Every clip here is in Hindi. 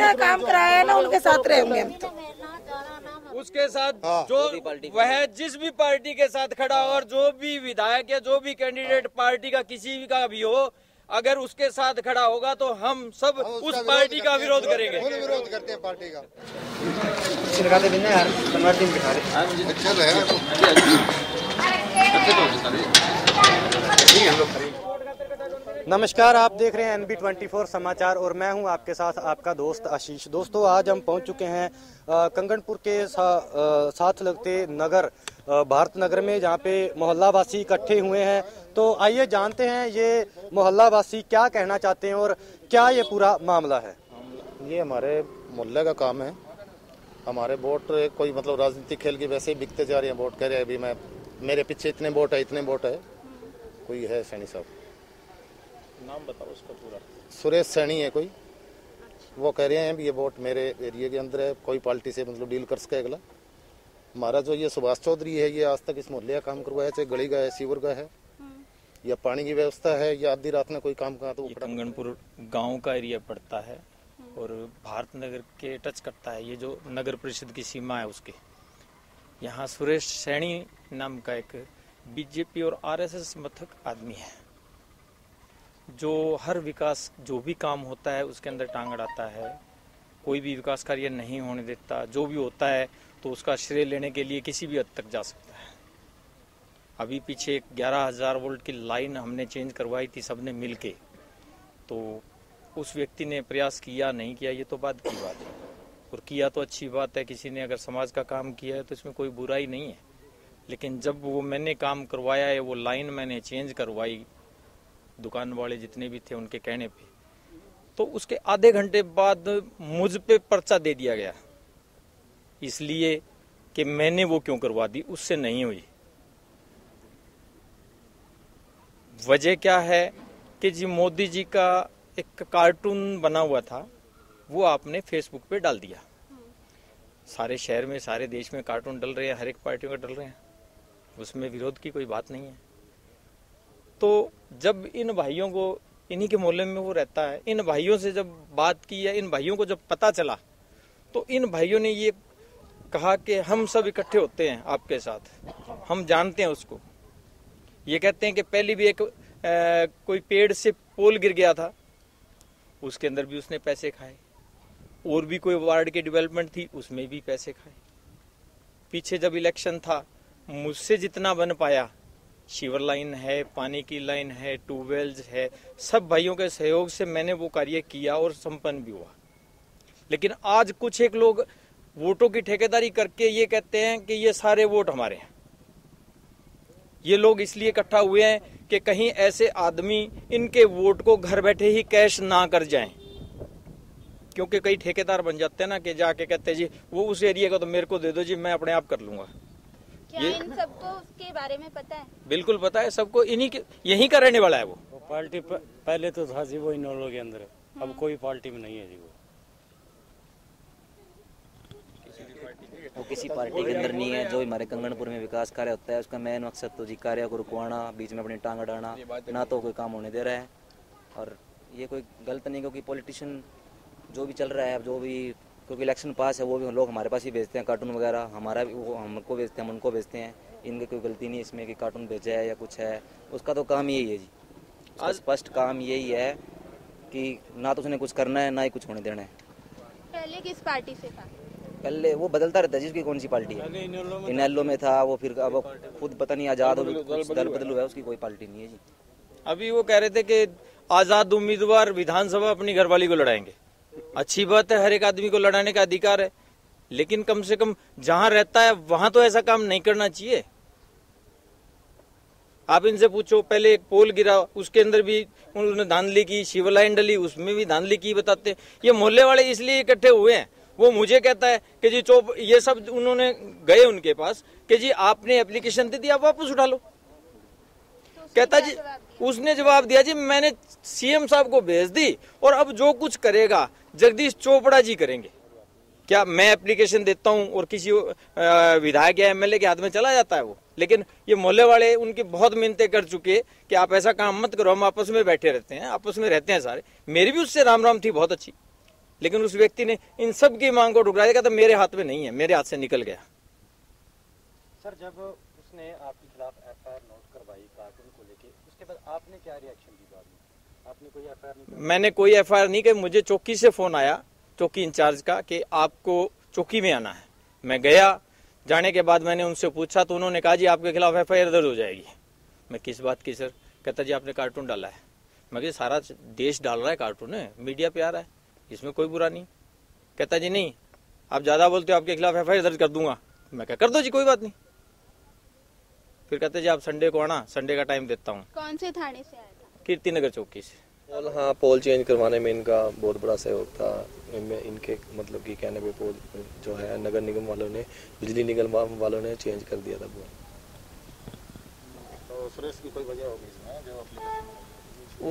जिन्होंने काम कराया है ना उनके साथ रहेंगे हम तो। उसके साथ जो वह जिस भी पार्टी के साथ खड़ा हो और जो भी विधायक या जो भी कैंडिडेट पार्टी का किसी भी का भी हो, अगर उसके साथ खड़ा होगा तो हम सब उस पार्टी का विरोध करेंगे। विरोध करते हैं पार्टी का। नमस्कार, आप देख रहे हैं NB24 समाचार और मैं हूं आपके साथ आपका दोस्त आशीष। दोस्तों, आज हम पहुंच चुके हैं कंगनपुर के साथ लगते नगर भारत नगर में, जहां पे मोहल्ला वासी इकट्ठे हुए हैं। तो आइए जानते हैं ये मोहल्ला वासी क्या कहना चाहते हैं और क्या ये पूरा मामला है। ये हमारे मोहल्ले का काम है। हमारे वोट कोई मतलब राजनीतिक खेल की वैसे ही बिकते जा रहे हैं। वोट कह रहे हैं अभी मेरे पीछे इतने वोट है, इतने वोट है। कोई है सैनी साहब, नाम बताओ उसका पूरा। सुरेश सैनी है कोई। वो कह रहे हैं ये वोट मेरे एरिया के अंदर है, कोई पार्टी से मतलब डील कर सके अगला। हमारा जो ये सुभाष चौधरी है, ये आज तक इस मोहल्ले का काम करवाया, चाहे गली का है, सीवर का है, या पानी की व्यवस्था है, या आधी रात में कोई काम कहा तो कंगनपुर गांव का एरिया पड़ता है और भारत नगर के टच करता है। ये जो नगर परिषद की सीमा है उसके यहाँ सुरेश सैनी नाम का एक बीजेपी और RSS समर्थक आदमी है, जो हर विकास जो भी काम होता है उसके अंदर टांग अड़ाता है। कोई भी विकास कार्य नहीं होने देता। जो भी होता है तो उसका श्रेय लेने के लिए किसी भी हद तक जा सकता है। अभी पीछे एक 11,000 वोल्ट की लाइन हमने चेंज करवाई थी सबने मिलके, तो उस व्यक्ति ने प्रयास किया नहीं किया ये तो बाद की बात है, और किया तो अच्छी बात है। किसी ने अगर समाज का काम किया है तो इसमें कोई बुराई नहीं है। लेकिन जब वो मैंने काम करवाया है, वो लाइन मैंने चेंज करवाई दुकान वाले जितने भी थे उनके कहने पे, तो उसके आधे घंटे बाद मुझ पे पर्चा दे दिया गया, इसलिए कि मैंने वो क्यों करवा दी, उससे नहीं हुई। वजह क्या है कि जी मोदी जी का एक कार्टून बना हुआ था, वो आपने फेसबुक पे डाल दिया। सारे शहर में सारे देश में कार्टून डल रहे हैं, हर एक पार्टियों का डल रहे हैं, उसमें विरोध की कोई बात नहीं है। तो जब इन भाइयों को, इन्हीं के मोहल्ले में वो रहता है, इन भाइयों से जब बात की या इन भाइयों को जब पता चला, तो इन भाइयों ने ये कहा कि हम सब इकट्ठे होते हैं आपके साथ, हम जानते हैं उसको। ये कहते हैं कि पहले भी एक कोई पेड़ से पोल गिर गया था, उसके अंदर भी उसने पैसे खाए, और भी कोई वार्ड की डेवलपमेंट थी उसमें भी पैसे खाए। पीछे जब इलेक्शन था, मुझसे जितना बन पाया, सीवर लाइन है, पानी की लाइन है, ट्यूबवेल्स है, सब भाइयों के सहयोग से मैंने वो कार्य किया और संपन्न भी हुआ। लेकिन आज कुछ एक लोग वोटों की ठेकेदारी करके ये कहते हैं कि ये सारे वोट हमारे हैं। ये लोग इसलिए इकट्ठा हुए हैं कि कहीं ऐसे आदमी इनके वोट को घर बैठे ही कैश ना कर जाएं, क्योंकि कई ठेकेदार बन जाते हैं ना कि जाके कहते हैं जी वो उस एरिया का तो मेरे को दे दो जी, मैं अपने आप कर लूंगा। क्या इन सबको उसके बारे में पता है? बिल्कुल पता है सबको, यहीं का रहने वाला है वो। पार्टी पहले तो था जी वो इन लोगों के अंदर, अब कोई पार्टी में नहीं है जी। वो किसी पार्टी के अंदर नहीं है। जो हमारे कंगनपुर में विकास कार्य होता है उसका मेन मकसद तो जी कार्य को रुकवाना, बीच में अपनी टांग अड़ाना, ना तो कोई काम होने दे रहा है। और ये कोई गलत नहीं, क्योंकि पॉलिटिशियन जो भी चल रहा है, जो भी, क्योंकि इलेक्शन पास है, वो भी लोग हमारे पास ही भेजते हैं कार्टून वगैरह, हमारा भी वो हमको भेजते हैं, हम उनको भेजते हैं। इनकी कोई गलती नहीं इसमें कि कार्टून भेजा है या कुछ है, उसका तो काम यही है जी। आज स्पष्ट काम यही है कि ना तो उसने कुछ करना है ना ही कुछ होने देना है। पहले किस पार्टी से था? पहले वो बदलता रहता है जिसकी कौन सी पार्टी है। इनेलो में था वो, फिर अब खुद पता नहीं आजाद दल बदल हुआ है, उसकी कोई पार्टी नहीं है जी। अभी वो कह रहे थे कि आजाद उम्मीदवार विधानसभा अपनी घरवाली को लड़ाएंगे। अच्छी बात है, हर एक आदमी को लड़ाने का अधिकार है, लेकिन कम से कम जहां रहता है वहां तो ऐसा काम नहीं करना चाहिए। आप इनसे पूछो, पहले एक पोल गिरा उसके अंदर भी उन्होंने धांधली की, शिव लाइन डली उसमें भी धांधली की, बताते। ये मोहल्ले वाले इसलिए इकट्ठे हुए हैं। वो मुझे कहता है कि जी चौप, ये सब उन्होंने गए उनके पास कि जी आपने एप्लीकेशन दे दी, आप वापस उठा लो। कहता जी, उसने जवाब दिया जी मैंने CM साहब को भेज दी और अब जो कुछ करेगा जगदीश चोपड़ा जी करेंगे। क्या मैं एप्लीकेशन देता हूं और किसी विधायक या MLA के हाथ में चला जाता है वो? लेकिन ये मोहल्ले वाले उनकी बहुत मिन्नतें कर चुके कि आप ऐसा काम मत करो, हम आपस में बैठे रहते हैं, आपस में रहते हैं सारे। मेरी भी उससे राम राम थी बहुत अच्छी, लेकिन उस व्यक्ति ने इन सब की मांग को ठुकरा दिया, कहता मेरे हाथ में नहीं है, मेरे हाथ से निकल गया। सर, जब उसने आपके खिलाफ एफआईआर नोट करवाई कार्टून को लेके, उसके बाद आपने क्या रिएक्शन दी? बाद में आपने कोई एफआईआर नहीं? मैंने कोई एफआईआर नहीं की। मुझे चौकी से फोन आया, चौकी इंचार्ज का, कि आपको चौकी में आना है। मैं गया, जाने के बाद मैंने उनसे पूछा तो उन्होंने कहा जी आपके खिलाफ एफआईआर दर्ज हो जाएगी। मैं किस बात की सर? कहता जी आपने कार्टून डाला है। मैं कहा सारा देश डाल रहा है कार्टून, है मीडिया पे आ रहा है, इसमें कोई बुरा नहीं। कहता जी नहीं, आप ज्यादा बोलते हो, आपके खिलाफ एफआईआर दर्ज कर दूंगा। मैं क्या कर दो जी, कोई बात नहीं। फिर कहते जी आप संडे को आना, संडे का टाइम देता हूँ। कौन से थाने से आया था? कीर्ति नगर चौकी से। पोल, हाँ, पोल चेंज करवाने में इनका बहुत बड़ा सहयोग था। इनके मतलब कि कहने पे पोल जो है नगर निगम वालों ने, बिजली निगम वालों ने चेंज कर दिया था पोल। तो सुरेश की कोई वजह होगी इसमें जो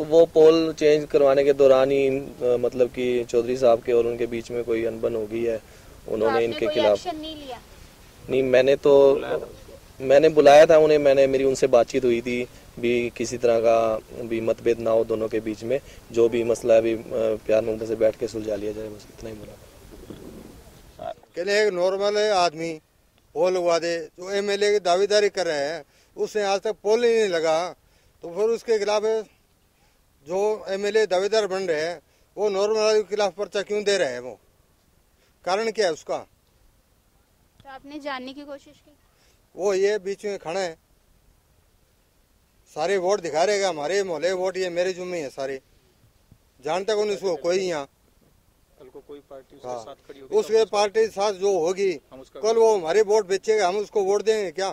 वो पोल चेंज करवाने के दौरान ही मतलब कि चौधरी साहब के और उनके बीच में कोई अनबन हो गई है। उन्होंने इनके खिलाफ नहीं लिया? नहीं, मैंने बुलाया था उन्हें, मेरी उनसे बातचीत हुई थी भी, किसी तरह का भी मतभेद ना हो दोनों के बीच में, जो भी मसला है भी प्यार मोहब्बत से बैठ के सुलझा लिया जाए, बस इतना ही बोला। कहने एक नॉर्मल है आदमी पोल लगवा दे, जो एमएलए की दावेदारी कर रहे हैं उसने आज तक पोल ही नहीं लगा, तो फिर उसके खिलाफ जो एमएलए दावेदार बन रहे हैं वो नॉर्मल के खिलाफ पर्चा क्यों दे रहे हैं? वो कारण क्या है उसका? तो आपने जानने की कोशिश की? वो ये बीच में खड़ा है, सारे वोट दिखा रहेगा, हमारे मोहल्ले वोट ये मेरे जुम्मे है सारे, जानता कौन इसको? कोई यहाँ कोई पार्टी उसके हाँ, साथ खड़ी होगी, उसके पार्टी साथ जो होगी कल वो हमारे वोट बेचेगा, हम उसको वोट देंगे क्या?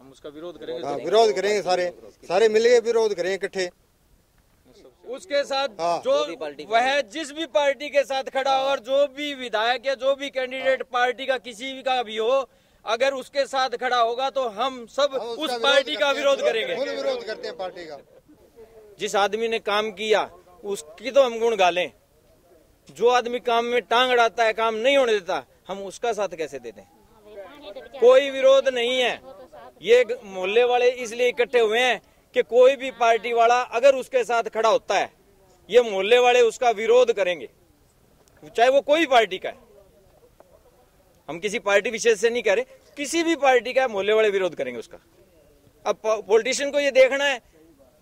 हम उसका विरोध करेंगे। हाँ, विरोध करेंगे, सारे मिलके विरोध करेंगे इकट्ठे उसके साथ। जो वह जिस भी पार्टी के साथ खड़ा हो और जो भी विधायक या जो भी कैंडिडेट पार्टी का किसी भी का भी हो, अगर उसके साथ खड़ा होगा तो हम सब उस पार्टी का विरोध करेंगे। विरोध करते हैं पार्टी का। जिस आदमी ने काम किया उसकी तो हम गुण गालें, जो आदमी काम में टांग अड़ाता है, काम नहीं होने देता, हम उसका साथ कैसे देते हैं? कोई विरोध नहीं है। ये मोहल्ले वाले इसलिए इकट्ठे हुए हैं कि कोई भी पार्टी वाला अगर उसके साथ खड़ा होता है, ये मोहल्ले वाले उसका विरोध करेंगे, चाहे वो कोई पार्टी का है। हम किसी पार्टी विशेष से नहीं कह रहे, किसी भी पार्टी का मोहल्ले वाले विरोध करेंगे उसका। अब पॉलिटिशियन को ये देखना है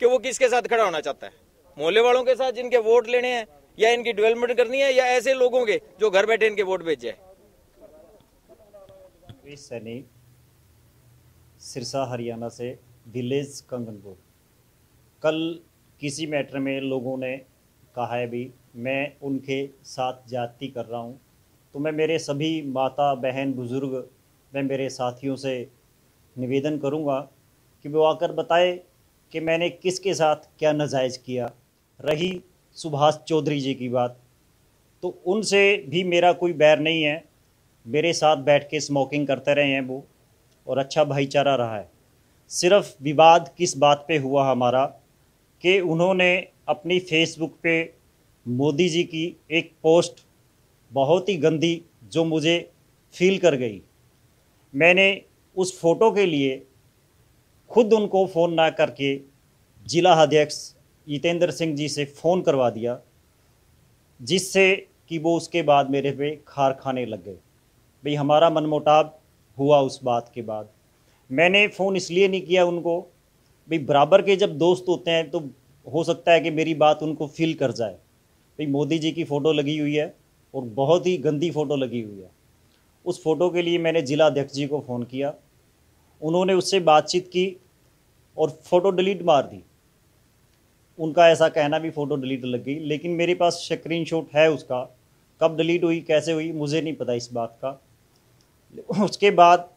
कि वो किसके साथ खड़ा होना चाहता है, मोहल्ले वालों के साथ जिनके वोट लेने हैं, या इनकी डेवलपमेंट करनी है, या ऐसे लोगों के जो घर बैठे इनके वोट भेज जाए। सैनी, सिरसा हरियाणा से, विलेज कंगनपुर। कल किसी मैटर में लोगों ने कहा है भी मैं उनके साथ जाति कर रहा हूँ, तो मैं मेरे सभी माता बहन बुज़ुर्ग, मैं मेरे साथियों से निवेदन करूँगा कि वो आकर बताए कि मैंने किसके साथ क्या नाजायज़ किया। रही सुभाष चौधरी जी की बात, तो उनसे भी मेरा कोई बैर नहीं है, मेरे साथ बैठ के स्मोकिंग करते रहे हैं वो, और अच्छा भाईचारा रहा है। सिर्फ विवाद किस बात पे हुआ हमारा कि उन्होंने अपनी फेसबुक पे मोदी जी की एक पोस्ट बहुत ही गंदी, जो मुझे फील कर गई, मैंने उस फोटो के लिए खुद उनको फ़ोन ना करके जिला अध्यक्ष जितेंद्र सिंह जी से फ़ोन करवा दिया, जिससे कि वो उसके बाद मेरे पे खार खाने लग गए। भाई हमारा मनमुटाव हुआ उस बात के बाद। मैंने फ़ोन इसलिए नहीं किया उनको, भाई बराबर के जब दोस्त होते हैं तो हो सकता है कि मेरी बात उनको फील कर जाए। भाई मोदी जी की फ़ोटो लगी हुई है और बहुत ही गंदी फ़ोटो लगी हुई है। उस फ़ोटो के लिए मैंने जिला अध्यक्ष जी को फ़ोन किया, उन्होंने उससे बातचीत की और फ़ोटो डिलीट मार दी। उनका ऐसा कहना भी फ़ोटो डिलीट लग गई, लेकिन मेरे पास स्क्रीनशॉट है उसका, कब डिलीट हुई कैसे हुई मुझे नहीं पता इस बात का। उसके बाद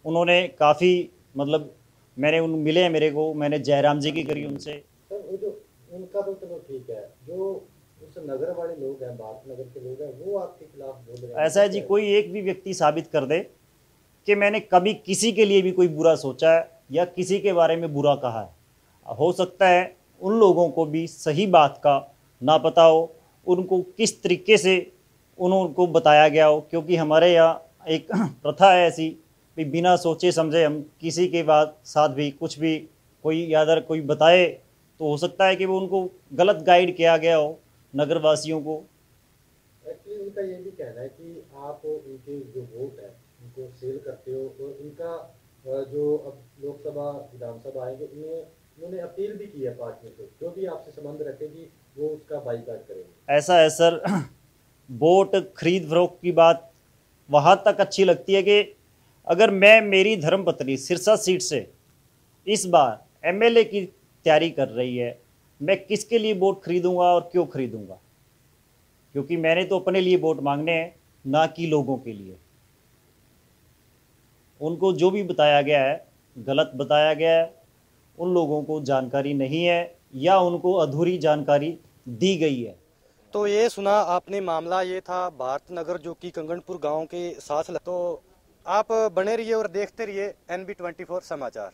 उन्होंने काफ़ी मतलब मैंने उन मिले हैं मेरे को, मैंने जयराम जी की करी उनसे। तो जो उनका तो चलो ठीक है, जो उस नगर वाले लोग हैं, भारत नगर के लोग हैं, वो आपके खिलाफ बोल रहे हैं। ऐसा है जी, कोई एक भी व्यक्ति साबित कर दे कि मैंने कभी किसी के लिए भी कोई बुरा सोचा है या किसी के बारे में बुरा कहा है। हो सकता है उन लोगों को भी सही बात का ना पता हो, उनको किस तरीके से उनको बताया गया हो, क्योंकि हमारे यहाँ एक प्रथा है ऐसी, बिना सोचे समझे हम किसी के साथ भी कुछ भी कोई अगर कोई बताए तो हो सकता है कि वो उनको गलत गाइड किया गया हो नगरवासियों को। एक्चुअली इनका ये भी कहना है कि आप इनके जो वोट है उनको सेल करते हो, और इनका जो अब लोकसभा विधानसभा आएंगे इन्होंने अपील भी की है पार्टियों को जो भी आपसे संबंध रखेगी वो उसका बाईकाट करेंगे। ऐसा है सर, वोट खरीद फरोख्त की बात वहाँ तक अच्छी लगती है कि अगर मेरी धर्मपत्नी सिरसा सीट से इस बार एमएलए की तैयारी कर रही है, मैं किसके लिए वोट खरीदूंगा और क्यों खरीदूंगा, क्योंकि मैंने तो अपने लिए वोट मांगने हैं, ना कि लोगों के लिए। उनको जो भी बताया गया है गलत बताया गया है, उन लोगों को जानकारी नहीं है या उनको अधूरी जानकारी दी गई है। तो ये सुना आपने मामला, ये था भारत नगर जो कि कंगनपुर गांव के साथ। तो आप बने रहिए और देखते रहिए NB24 समाचार।